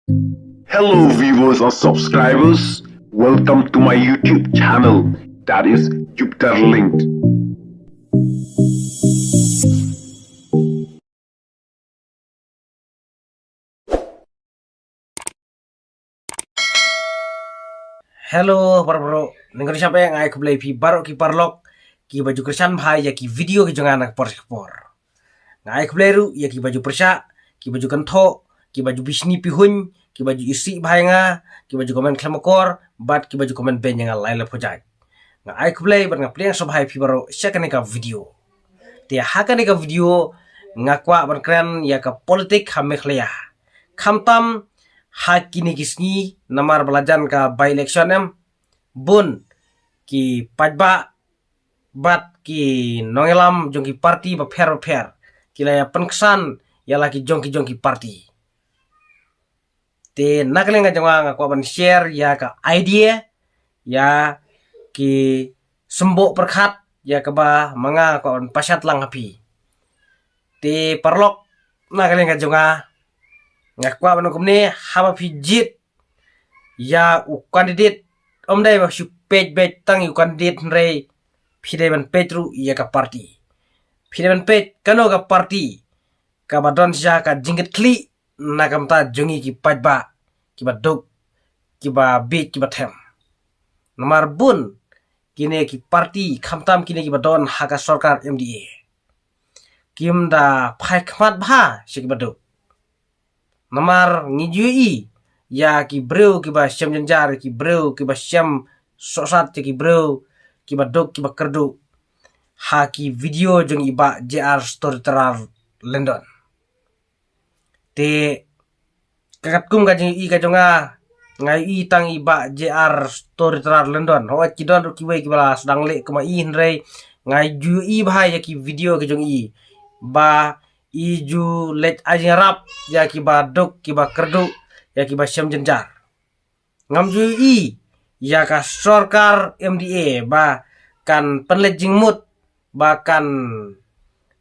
Hello, viewers or subscribers. Welcome to my YouTube channel, that is Jupiter Linked. Hello para bro, nengok siapa yang aku beli pi baru ki parlok ki baju kersan bhai ya ki video ki jangan anak por. Ngai aku beli ru ya ki baju persa, ki baju kentho, ki baju bisni pi hun, ki baju isi bhai nga, ki baju komen klemakor, bat ki baju komen ben yang lain pojai. Ngai aku beli bar ngapli yang sobhai pi baru siakan ka video. Tia hakan ka video ngakwa ban keren ya ka politik hamekhlea. Khamtam hakini kisni namar belajan ka by election em bun ki pajba bat ki nongelam jongki parti ba pher kilaya penkesan ya laki jongki parti te nakalenga jonga ko ban share ya ka idea ya ki sembo perkhat ya ka ba manga ko pasat lang hapi te parlok nakalenga jonga ngakwa ban kumne haba pijit ya u candidate omdai ba shu page tang u candidate rei phide ban petru ya ka party phide ban page kano ka party ka badon sha ka jingit kli nakam ta jongi ki pajba ki ba dog ki ba bit ki ba them nomor bun kine ki party khamtam kine ki badon haka sarkar MDA kimda phai khmat bha shi ki badok nomor ngijui ya ki breu ki ba syam janjar ki breu ki ba syam sosat ki breu ki ba dok ki ba kerdu ha ki video jong iba JR story terar London te kakat kum ka jeng i ka jonga ngai i tang iba JR story terar London ho ki don ki we ki bala sedang le kuma i hndrei ngai ju i ba ya ki video ki jong i ba iju let ajarap ya ki ba dok ki ba kerdu ya ki ba syam janjar ngam ju i ya ka sarkar MDA ba kan penlet jingmut ba kan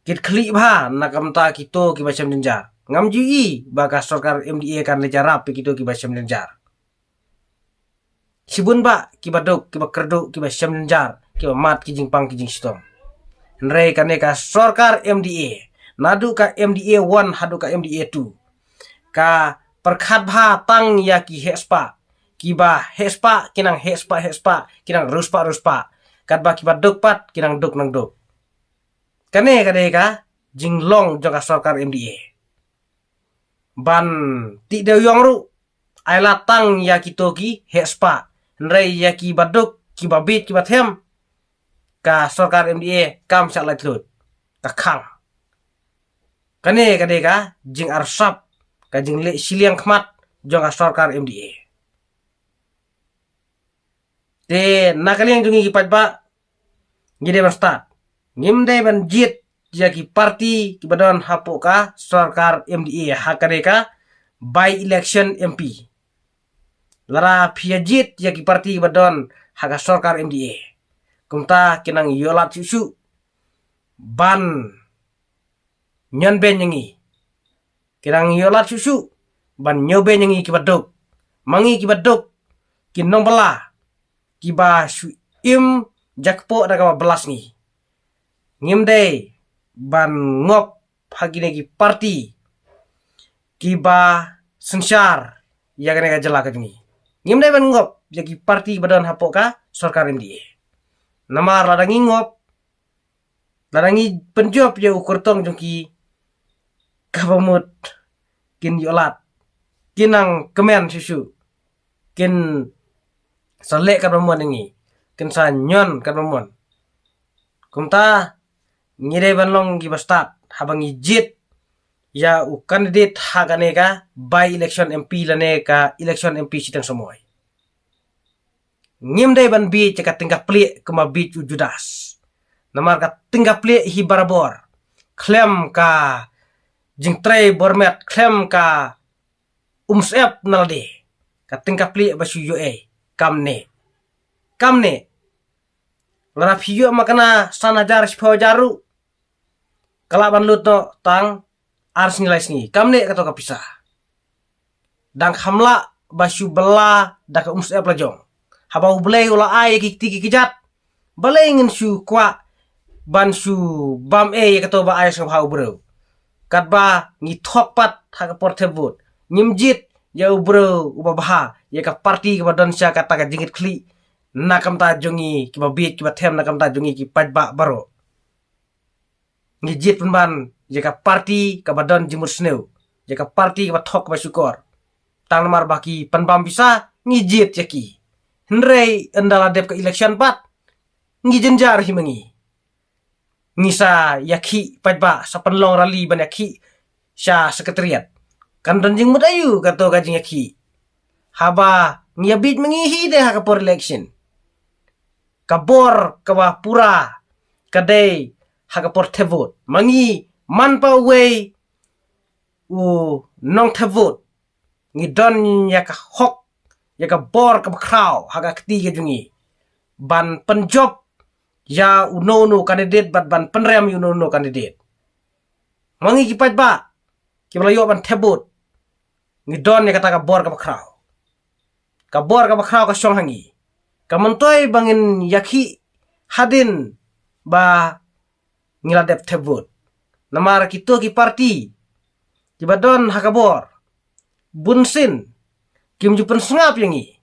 kit kli ba nakam ta kito ki ba syam janjar ngam ju i ba ka sarkar MDA kan le jarap kito ki ba syam janjar sibun ba ki ba dok ki ba kerdu ki ba syam janjar ki ba mat ki jingpang ki jing sitom nrei kan ka sarkar MDA nadu ka MDA 1 hadu ka MDA 2 ka perkhat bha tang ya ki hespa kiba hespa kinang hespa kinang ruspa kat ba kiba dok pat kinang dok nang dok kane ka jinglong joka sarkar MDA ban ti de yong ru aila tang ya kitoki hespa nrei ya ki badok kiba bit kiba them ka sarkar MDA kam sak latlut ka khang kane ka jing arsap ka jing le siliang khmat jong sarkar MDA te nakaliang jungi ki pajba ngide ban start ngimde ban jit ya ki party ki badon hapo ka sarkar MDA hakane ka by election MP lara piajit ya ki party ki badon haka sarkar MDA kumta kinang yolat susu ban nyon ben nyangi kirang yolat susu ban nyobe nyangi ki badok mangi ki badok kinong bala kiba su im jakpo daga belas ni ngimde ban ngop hagine ki party kiba sensar ya gane ka jela ka jungi ngimde ban ngop ya ki party badan hapo ka sarkar MDA namar ladangi ngop ladangi penjob ya ukurtong jungki kabamut kin yolat kinang kemen susu kin salek kan perempuan ini kin sanyon kan perempuan kumta ngire banlong gi bastat habang ijit ya u candidate hagane ka by election MP lane ka election MP sitang semoy ngimde ban bi ceka tingkah plik kuma bi judas namar ka tingkah plik hi barabor klem ka jing tray bormet klem ka umsep nalde ka tingkah plik basu UA kamne lara piyo makana sanajar sipo jaru kalaban lut no tang ars nilai sini kamne kato kapisa dang hamla basu bela dak ums plajong haba ublei ula ai ki tiki kijat balai ngin su kwa ban su bam kato ba ai sam hau bro kat ba ngi thokpat ha ka portebut nyimjit ya bro uba baha ya ka parti ka don sya kata ka jingit kli nakam ta jongi ki ba bit ki ba them nakam ta jongi ki pajba baro ngi jit ban ya ka parti ka ba don jimur sneu ya ka parti ka ba thok ba syukor tang mar baki panbam bisa ngijit yaki hendrei endala dep ke election pat ngijenjar himangi ngisa yaki pajba sa penlong rali ban yaki sya sekretariat kan ranjing mudayu kato gajing yaki haba ngiyabit mengihi deh ha kapor election kabor kawa pura kadai ha kapor tevot mangi manpa wei u nong tevot ngidon yaka hok yaka bor ka kraw haga ketiga jungi ban penjob ya unono kandidat ban penrem unono kandidat mangi kipat ba kiblayo ban tebut ngidon ya kata ka bor ka kraw ka syong hangi ka mentoy bangin yaki hadin ba ngiladep tebut namar kito ki parti kibadon hakabor bunsin kim jupen sengap yangi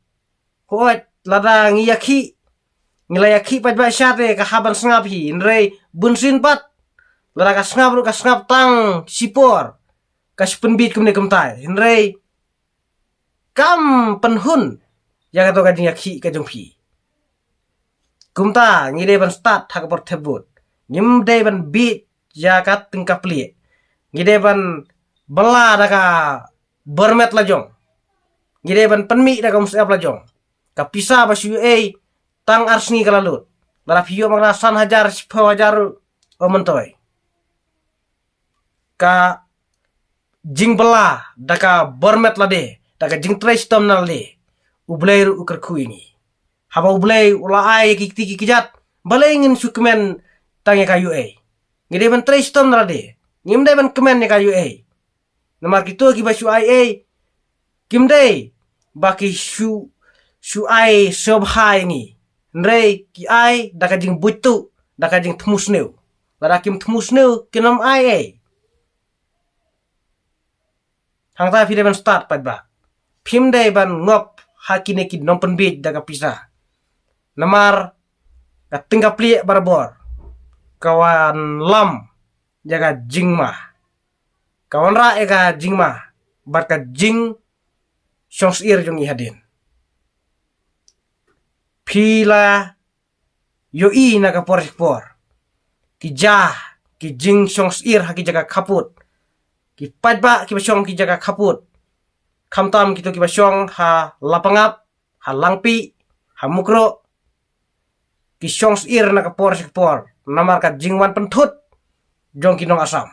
hoat lada ngiyaki ngilayaki pat ba syate ka haban sengap hi nrei bunsin pat lada ka sengap tang sipor ka penbit kumne kumtai nrei kam penhun ya ka to ka yaki ka jongpi kumta ngide ban start ha ka por tebut ngim dei ban bit ya ka tingkap pli ngide ban bela da ka bermet lajong ngide ban penmi da ka musap lajong ka pisa ba syu tang arsni kalalut lara piyo magna san hajar sipo hajar omontoy ka jing bela da ka bermet lade da ka jing tres tom nalde ubleir ukar kuingi haba ublei ula ai ki tiki kijat balengin sukmen tangi ka ngide ban tres tom nalde ngimde ban kemen ne ka namar kito ki basu ai kimdei baki shu ai sobhai ni nrei ki ai daka jing butu daka jing tmusneu lara kim tmusneu kinam ai hang ta fide ban start pat ba phimdei ban ngop hakine ki nompen bit daka pisa namar ka tingka pli barbor kawan lam jaga jingma kawan ra eka jingma barka jing syongs ir jong ihadin pila yo i na ka por ki jing syongs ir haki jaga kaput ki padba ki basyong ki jaga kaput kamtam kito ki basyong ha lapangap ha langpi ha mukro ki syongs ir na ka por namar ka jingwan pentut jong kinong asam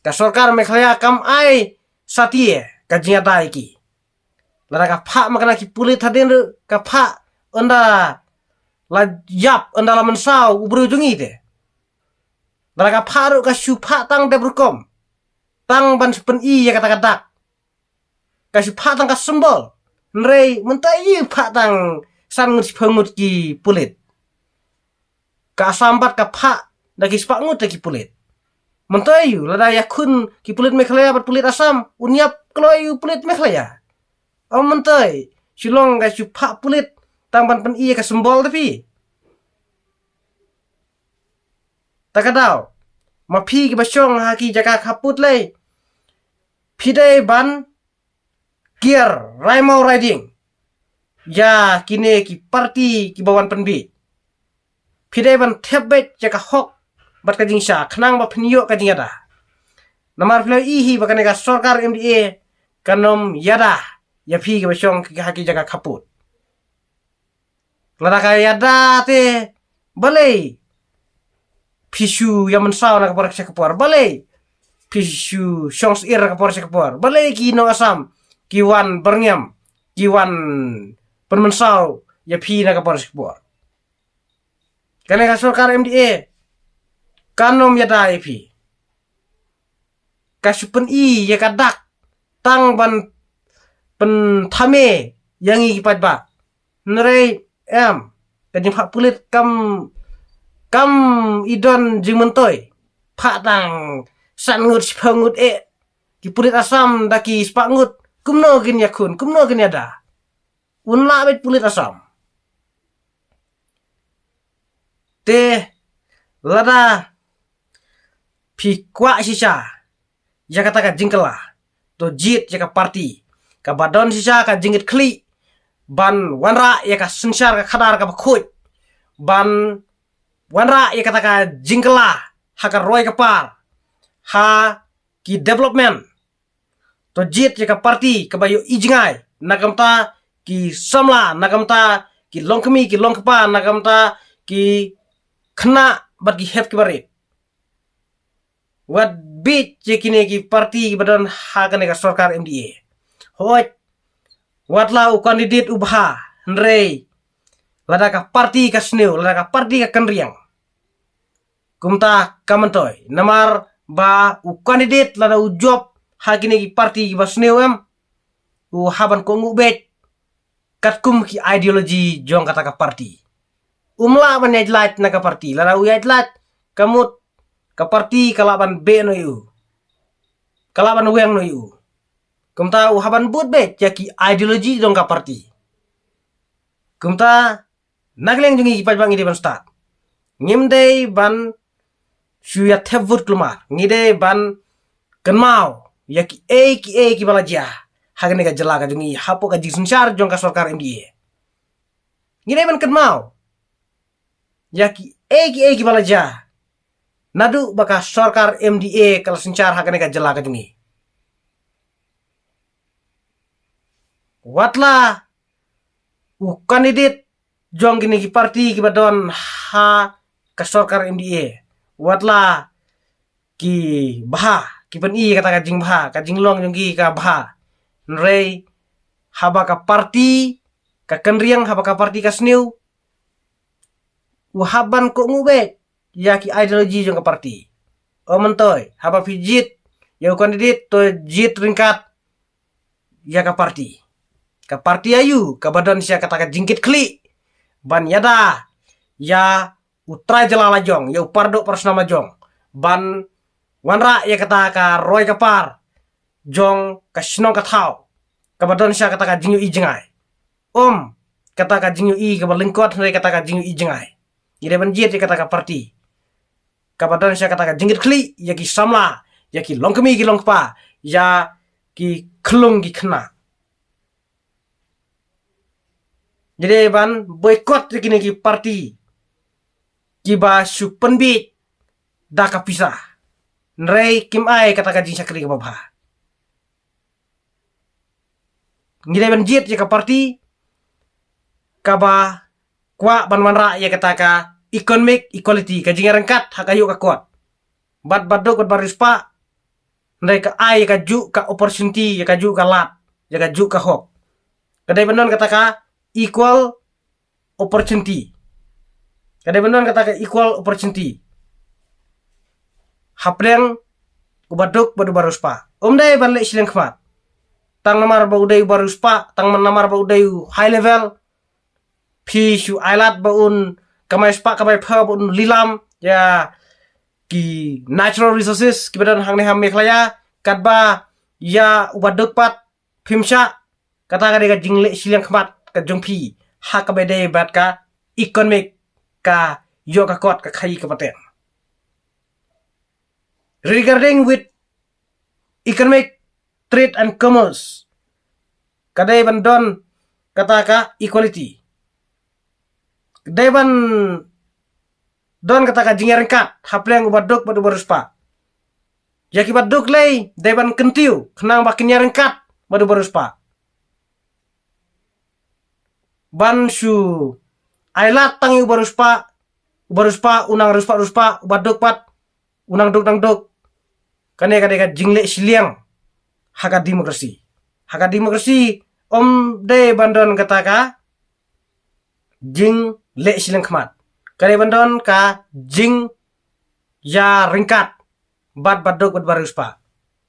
ka sorkar Meghalaya kam ai satie ka jinga dai ki lara ka pha makana ki pulit hadin ka pha onda la yap onda la mensau ubru jungi te lara ka pha ru ka shu pha tang de brukom tang ban pen i ya kata kadak ka shu pha tang ka sembol nrei mentai pha tang san ngut pengut ki pulit ka sambat ka pha da ki spak ngut ki pulit Mentayu lada yakun ki pulit Meghalaya bat pulit asam unyap kloyu pulit Meghalaya. Mentai silong ga pak pulit tamban pen iya ka sembol tapi. Takadaw mapi ki basyong haki jaka kaput lay. Pidai ban gear raimau riding. Ya kine ki parti ki bawan penbi. Pidai ban tebet jaka hok bat kajing sya khnang ba phnyo kajing ada namar phlo ihi bakane ka sarkar MDA kanom yada ya phi ke basyong ki haki jaga kaput lara ka yada te balai pishu yang mensau na kapor sekapor balai pishu songs ir kapor sekapor balai ki no asam kiwan berngam kiwan permensau ya phi na kapor sekapor kane ka sarkar MDA kanom yada ipi kasupen i ya kadak tang ban pen thame yang ikipat ba nrei kajing phak pulit kam idon jing mentoi phak tang san ngut spangut ki pulit asam daki spangut kumno gin yakun kumno gin yada unla bet pulit asam te lada pi kwa sisa ya kata ka jingkela to jit ya ka party ka badon sisa ka jingit kli ban wanra ya ka sunshar ka khadar ka khut ban wanra ya kata ka jingkela ha ka roy ka par ha ki development to jit ya ka party ka bayo ijingai nagamta ki samla nagamta ki longkemi ki longkpa nagamta ki khna bat ki hep ki barit wat bit jekine ki party ki badan ha ka sarkar MDA hoj watla u kandidat ubha nrei lada ka party ka sneu lada ka party ka kanriang kumta kamantoy namar ba u kandidat lada u job hakine ki party ki basneu u haban ko ngubet katkum ki ideologi jong kata ka party umla man yajlat na ka party lada u yajlat kamut ka party kalaban be no yu kalaban weng no yu kumta u haban but bet yaki ideologi jong ka party kumta nagleng jungi pajbang ide ban start ngimdei ban suya thevut klumar ngide ban kenmau yaki ki balaja hagne ka jala ka jungi hapo ka jisunsyar jong ka sarkar MDA ngide ban kenmau yaki ki balaja nadu baka sarkar MDA kala sunsyar hagne ka jala ka jungi watla u kandidat jong gini ki party ki badon ha ka sarkar MDA watla ki baha ki pen kata ka jing baha ka jing long jong ka baha nrei haba ka party ka kenriang haba ka party ka sneu u haban ko ngubet ya ki ideologi jong ka party o mentoy haba pijit ya kandidat to jit ringkat ya ka party ayu ka badan sia kata ka jingkit kli ban yada ya utrai jalala jong ya upardo persnama jong ban wanra ya kata ka roy kapar jong ka snong ka thau ka badan sia kata ka jingyu i jengai kata ka jingyu i ka balingkot re kata ka jingyu i jengai ide ban jit ya kata ka party ka badan sia kata ka jingkit kli ya ki samla ya ki longkemi ki longpa ya ki klung ki khna jadi ban boykot kini ki party kiba supenbit da kapisa nrei kim ai kata ka jing sakri ka babha ngide ban jit ya ka party kaba kwa ban manra ya kata ka economic equality ka jing rangkat hakayu ka kuat bat badok bat barispa nrei ka ai ka ju ka opportunity ya ka ju ka lat ya ka ju ka hok kadai banon kata ka equal opportunity. Kadai benar kata ke equal opportunity. Hapreng ubaduk badu baruspa. Dai ban le sileng khmat. Tang namar ba udai baruspa, tang namar ba udai high level. Pi shu ailat ba un kamai spa kamai pha ba un lilam ya ki natural resources ki badan hang ne ham meklaya katba ya ubaduk pat phimsha kata ka de jingle sileng khmat ka jongpi ha ka bede bat ka economic ka yo ka kot ka khai ka paten regarding with economic trade and commerce kadai ban don kata ka equality kadai ban don kata ka jingar kat hapleng ubaduk badu baruspa yaki baduk lei deban kentiu kenang bakin yareng kat badu baruspa banshu ailat tangi ubaruspa unang ruspa ubaduk pat unang duk nang duk kane ka jingle siliang haka demokrasi de bandon kata ka jing le silang khmat kane bandon ka jing ya ringkat bat baduk bat baruspa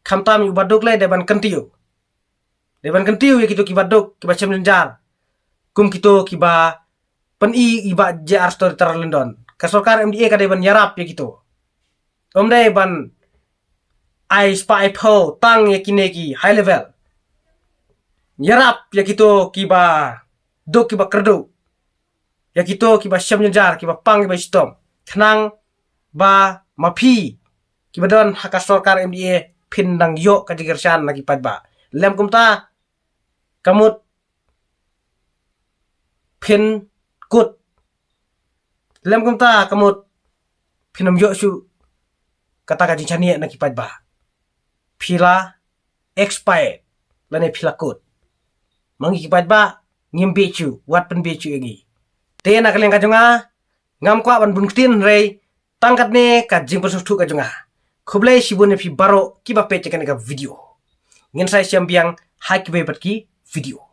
khamtam ubaduk le de ban kentiu Deban kentiu ya gitu kiba dok kiba cem lenjar. Kum gitu kiba pen iba JR story terlendon. Kasorkar MDA ka deban yarap ya gitu. Om deban I spy po tang ya kinegi high level. Yarap ya gitu kiba dok kiba kerdo. Ya gitu kiba cem lenjar kiba pang kiba istom. Tenang ba mapi kiba don hakasorkar MDA pindang yo kajigersan lagi padba. Lem kumta kamut pin kut lem kumta kamut pinam yo su kata kaji chania na kipat ba pila expired lane pila kut mangi kipat ba ngim bechu wat pen bechu egi te na kaleng kajunga ngam kwa ban buntin rei tangkat ne kajing persutu kajunga khublai sibune pi baro kiba pe chekan ka video ngin sai siam biang hai kibe patki video